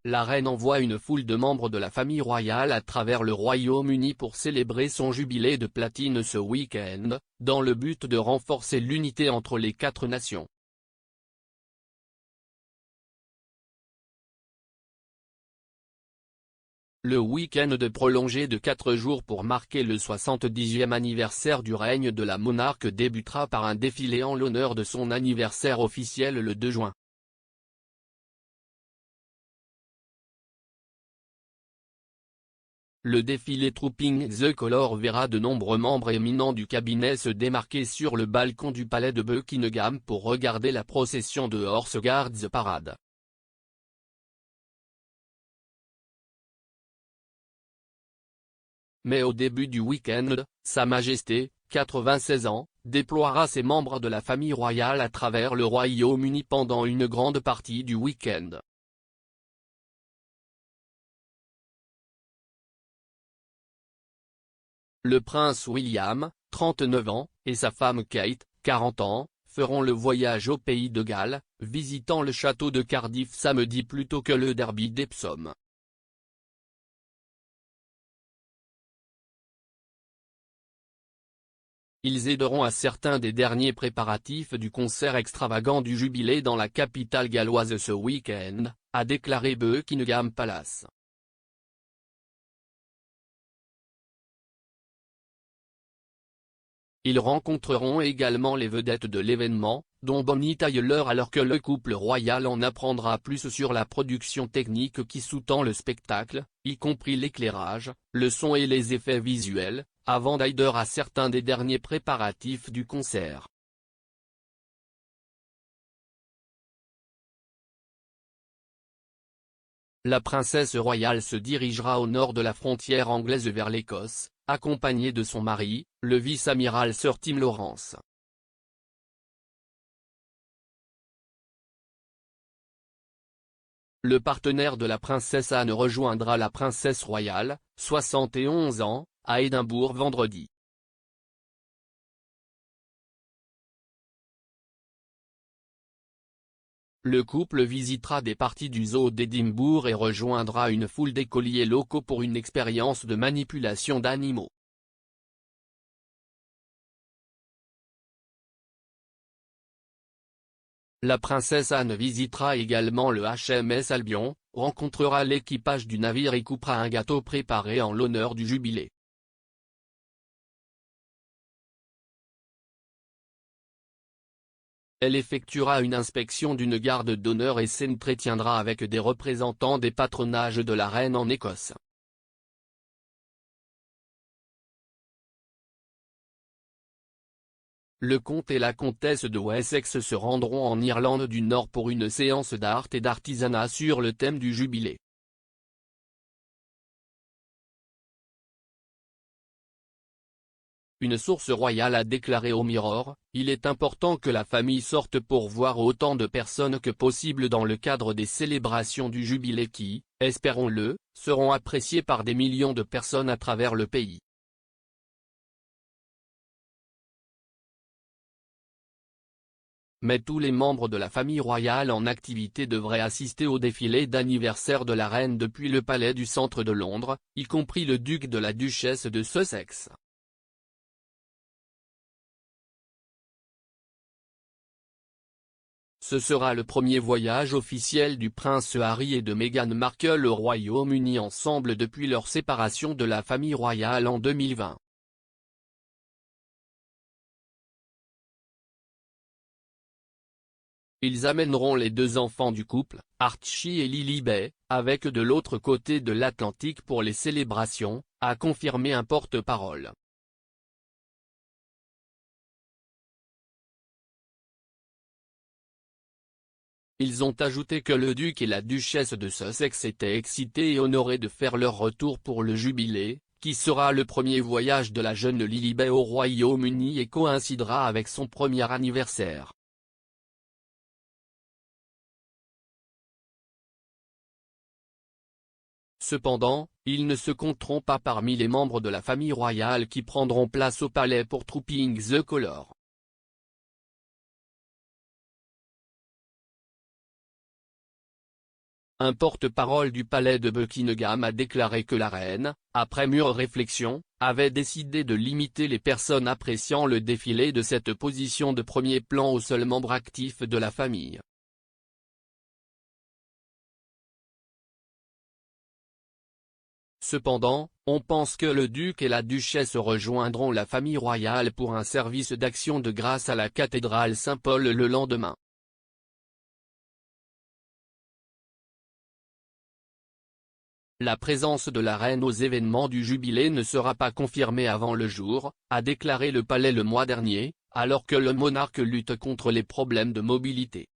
la reine envoie une foule de membres de la famille royale à travers le Royaume-Uni pour célébrer son jubilé de platine ce week-end, dans le but de renforcer l'unité entre les 4 nations. Le week-end de prolongé de 4 jours pour marquer le 70e anniversaire du règne de la monarque débutera par un défilé en l'honneur de son anniversaire officiel le 2 juin. Le défilé Trooping the Colour verra de nombreux membres éminents du cabinet se démarquer sur le balcon du palais de Buckingham pour regarder la procession de Horse Guards Parade. Mais au début du week-end, Sa Majesté, 96 ans, déploiera ses membres de la famille royale à travers le Royaume-Uni pendant une grande partie du week-end. Le prince William, 39 ans, et sa femme Kate, 40 ans, feront le voyage au pays de Galles, visitant le château de Cardiff samedi plutôt que le derby d'Epsom. Ils aideront à certains des derniers préparatifs du concert extravagant du jubilé dans la capitale galloise ce week-end, a déclaré Buckingham Palace. Ils rencontreront également les vedettes de l'événement, dont Bonnie Tyler alors que le couple royal en apprendra plus sur la production technique qui sous-tend le spectacle, y compris l'éclairage, le son et les effets visuels, avant d'aider à certains des derniers préparatifs du concert. La princesse royale se dirigera au nord de la frontière anglaise vers l'Écosse, accompagnée de son mari, le vice-amiral Sir Tim Lawrence. Le partenaire de la princesse Anne rejoindra la princesse royale, 71 ans, à Édimbourg vendredi. Le couple visitera des parties du zoo d'Édimbourg et rejoindra une foule d'écoliers locaux pour une expérience de manipulation d'animaux. La princesse Anne visitera également le HMS Albion, rencontrera l'équipage du navire et coupera un gâteau préparé en l'honneur du jubilé. Elle effectuera une inspection d'une garde d'honneur et s'entretiendra avec des représentants des patronages de la reine en Écosse. Le comte et la comtesse de Wessex se rendront en Irlande du Nord pour une séance d'art et d'artisanat sur le thème du jubilé. Une source royale a déclaré au Mirror, « Il est important que la famille sorte pour voir autant de personnes que possible dans le cadre des célébrations du jubilé qui, espérons-le, seront appréciées par des millions de personnes à travers le pays. » Mais tous les membres de la famille royale en activité devraient assister au défilé d'anniversaire de la reine depuis le palais du centre de Londres, y compris le duc et la duchesse de Sussex. Ce sera le premier voyage officiel du prince Harry et de Meghan Markle au Royaume-Uni ensemble depuis leur séparation de la famille royale en 2020. Ils amèneront les 2 enfants du couple, Archie et Lilibet, avec de l'autre côté de l'Atlantique pour les célébrations, a confirmé un porte-parole. Ils ont ajouté que le duc et la duchesse de Sussex étaient excités et honorés de faire leur retour pour le jubilé, qui sera le premier voyage de la jeune Lilibet au Royaume-Uni et coïncidera avec son premier anniversaire. Cependant, ils ne se compteront pas parmi les membres de la famille royale qui prendront place au palais pour Trooping the Colour. un porte-parole du palais de Buckingham a déclaré que la reine, après mûre réflexion, avait décidé de limiter les personnes appréciant le défilé de cette position de premier plan aux seuls membres actifs de la famille. Cependant, on pense que le duc et la duchesse rejoindront la famille royale pour un service d'action de grâce à la cathédrale Saint-Paul le lendemain. La présence de la reine aux événements du jubilé ne sera pas confirmée avant le jour, a déclaré le palais le mois dernier, alors que le monarque lutte contre les problèmes de mobilité.